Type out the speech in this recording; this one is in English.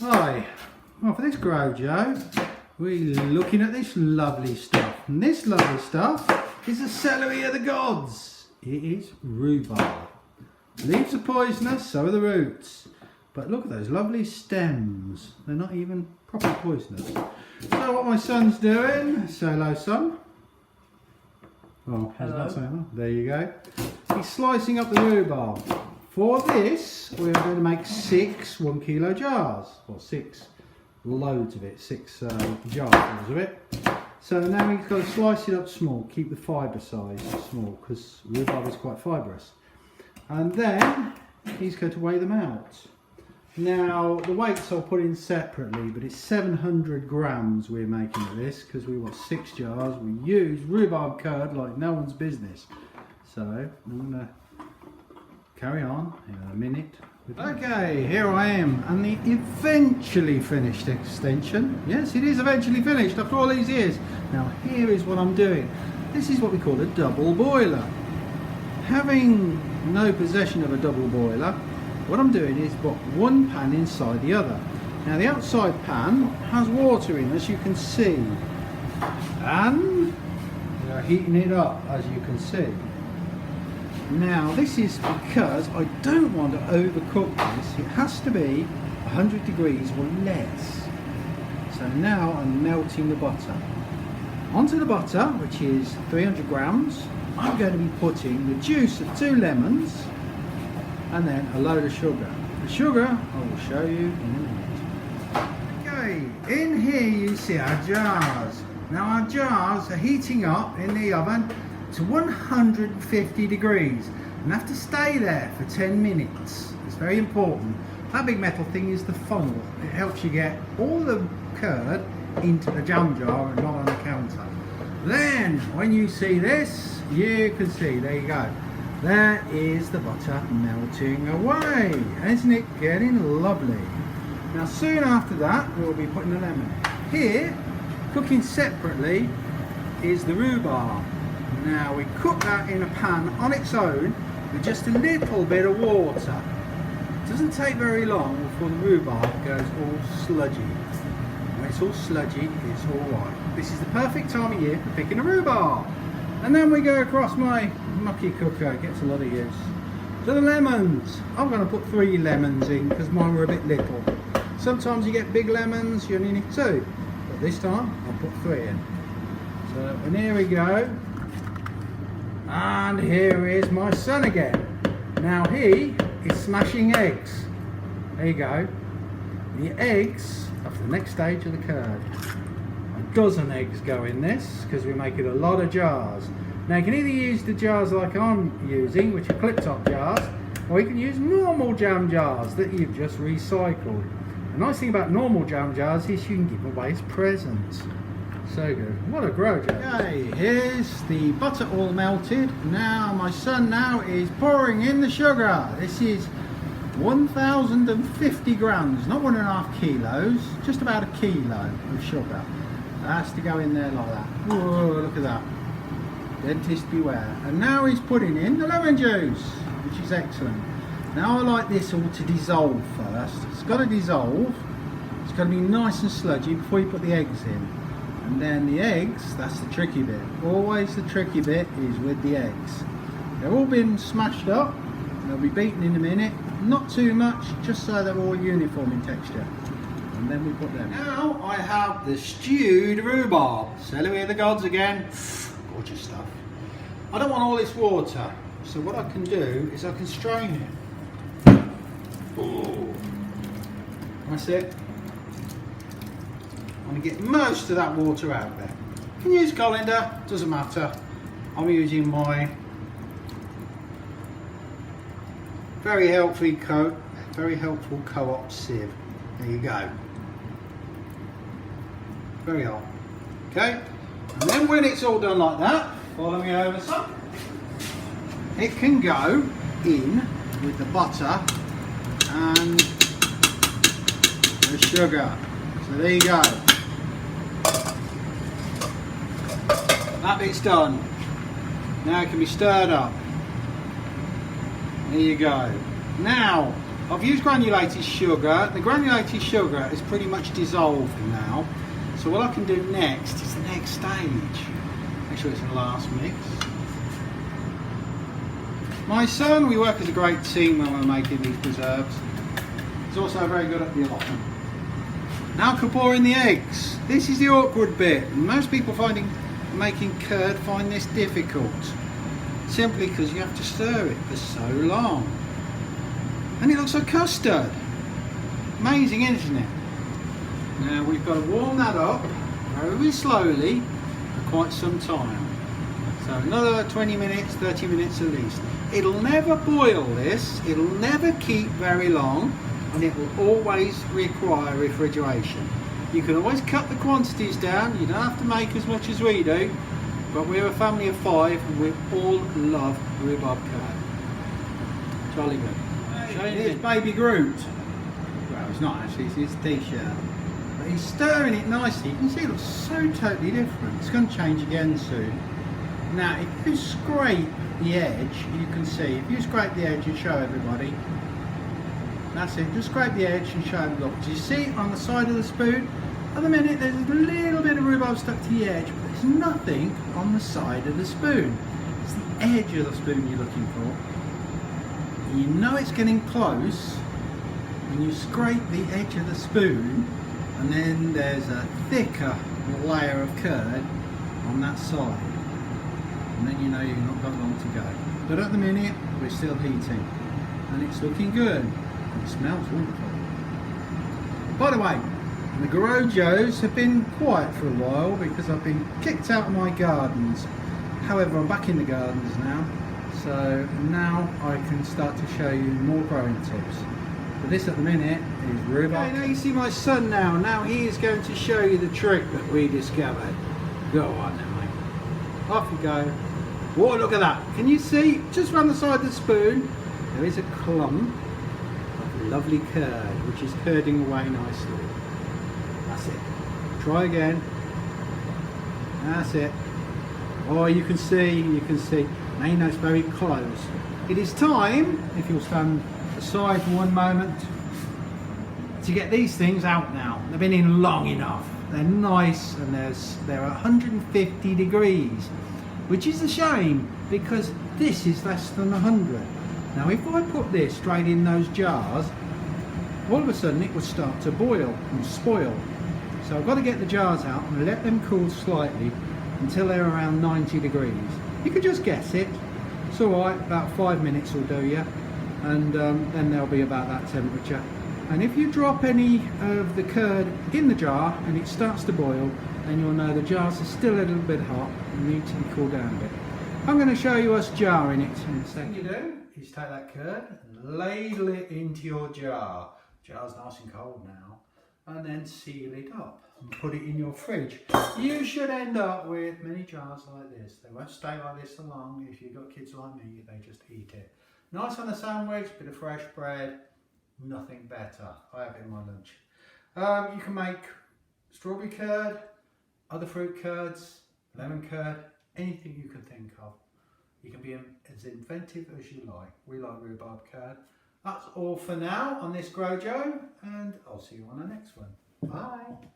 Hi, well for this Grow Joe, we're looking at this lovely stuff. And this lovely stuff is the celery of the gods. It is rhubarb. Leaves are poisonous, so are the roots. But look at those lovely stems. They're not even properly poisonous. So what my son's doing, say hello son. Oh, hello. Not saying hello. There you go. He's slicing up the rhubarb. For this, we're going to make 6 1 kilo jars, or 6 loads of it, 6 jars of it. So now we've got to slice it up small, keep the fibre size small, because rhubarb is quite fibrous. And then he's going to weigh them out. Now the weights I'll put in separately, but it's 700 grams we're making of this, because we want 6 jars. We use rhubarb curd like no one's business. So I'm going to carry on in a minute. Okay, here I am, and the eventually finished extension. Yes, it is eventually finished after all these years. Now here is what I'm doing. This is what we call a double boiler. Having no possession of a double boiler, what I'm doing is put one pan inside the other. Now the outside pan has water in, as you can see, and we are heating it up, as you can see. Now this is because I don't want to overcook this. It has to be 100 degrees or less. So now I'm melting the butter. Onto the butter, which is 300 grams, I'm going to be putting the juice of 2 lemons and then a load of sugar. The sugar I will show you in a minute. Okay, in here you see our jars. Now our jars are heating up in the oven to 150 degrees and have to stay there for 10 minutes. It's very important. That big metal thing is the funnel. It helps you get all the curd into the jam jar and not on the counter. Then when you see this, you can see, there you go, there is the butter melting away. Isn't it getting lovely? Now soon after that we'll be putting the lemon in. Here, cooking separately, is the rhubarb. Now we cook that in a pan on its own with just a little bit of water. It doesn't take very long before the rhubarb goes all sludgy. When it's all sludgy, it's alright. This is the perfect time of year for picking a rhubarb. And then we go across my mucky cooker, it gets a lot of use. So the lemons, I'm going to put 3 lemons in because mine were a bit little. Sometimes you get big lemons, you only need 2. But this time, I'll put 3 in. So, and here we go. And here is my son again. Now he is smashing eggs. There you go. The eggs are for the next stage of the curd. A dozen eggs go in this because we're making a lot of jars. Now you can either use the jars like I'm using, which are clip-top jars, or you can use normal jam jars that you've just recycled. The nice thing about normal jam jars is you can give away as presents. So good. What a Grow Joe. Okay, here's the butter all melted. Now my son now is pouring in the sugar. This is 1050 grams, not 1.5 kilos, just about a kilo of sugar. It has to go in there like that. Whoa, look at that. Dentist beware. And now he's putting in the lemon juice, which is excellent. Now I like this all to dissolve first. It's got to dissolve. It's got to be nice and sludgy before you put the eggs in. And then the eggs, that's the tricky bit. Always the tricky bit is with the eggs. They've all been smashed up. They'll be beaten in a minute. Not too much, just so they're all uniform in texture. And then we put them in. Now I have the stewed rhubarb. Celery of the gods again. Gorgeous stuff. I don't want all this water. So what I can do is I can strain it. Ooh. That's it. I'm going to get most of that water out there. You can use colander, doesn't matter. I'm using my very helpful co-op sieve. There you go. Very hot. Okay, and then when it's all done like that, follow me over some. It can go in with the butter and the sugar. So there you go. That bit's done. Now it can be stirred up. There you go. Now I've used granulated sugar. The granulated sugar is pretty much dissolved now. So what I can do next is the next stage. Make sure it's the last mix. My son, we work as a great team when we're making these preserves. He's also very good at the allotment. Now I can pour in the eggs. This is the awkward bit. Most people making curd find this difficult. Simply because you have to stir it for so long. And it looks like custard. Amazing, isn't it? Now we've got to warm that up very slowly for quite some time. So another 20 minutes, 30 minutes at least. It'll never boil this, it'll never keep very long, and it will always require refrigeration. You can always cut the quantities down, you don't have to make as much as we do, but we're a family of 5 and we all love rhubarb curd. Jolly good. Here's baby Groot. Well, it's not actually, it's his t-shirt. But he's stirring it nicely. You can see it looks so totally different. It's going to change again soon. Now, if you scrape the edge, you can see, if you scrape the edge and show everybody, that's it, just scrape the edge and show them. Look, do you see on the side of the spoon? At the minute there's a little bit of rhubarb stuck to the edge, but there's nothing on the side of the spoon. It's the edge of the spoon you're looking for. You know it's getting close when you scrape the edge of the spoon, and then there's a thicker layer of curd on that side. And then you know you've not got long to go. But at the minute we're still heating and it's looking good. It smells wonderful. By the way, the Garojos have been quiet for a while because I've been kicked out of my gardens. However, I'm back in the gardens now, so now I can start to show you more growing tips. But this at the minute is rhubarb. Okay, now you see my son now. Now he is going to show you the trick that we discovered. Go on then, mate. Off you go. Whoa, look at that. Can you see, just around the side of the spoon, there is a clump of lovely curd, which is curding away nicely. That's it. Try again. That's it. Oh, you can see. Now you know it's very close. It is time, if you'll stand aside for one moment, to get these things out now. They've been in long enough. They're nice and they're 150 degrees. Which is a shame because this is less than 100. Now if I put this straight in those jars, all of a sudden it would start to boil and spoil. So I've got to get the jars out and let them cool slightly until they're around 90 degrees. You can just guess it. It's alright, about 5 minutes will do you. And then they'll be about that temperature. And if you drop any of the curd in the jar and it starts to boil, then you'll know the jars are still a little bit hot and need to be cooled down a bit. I'm going to show you us jarring it in a second. What you do is take that curd and ladle it into your jar. Jar's nice and cold now. And then seal it up and put it in your fridge. You should end up with many jars like this. They won't stay like this so long. If you've got kids like me, they just eat it. Nice on a sandwich, bit of fresh bread, nothing better. I have it in my lunch. You can make strawberry curd, other fruit curds, lemon curd, anything you can think of. You can be as inventive as you like. We like rhubarb curd. That's all for now on this Grojo, and I'll see you on the next one. Bye.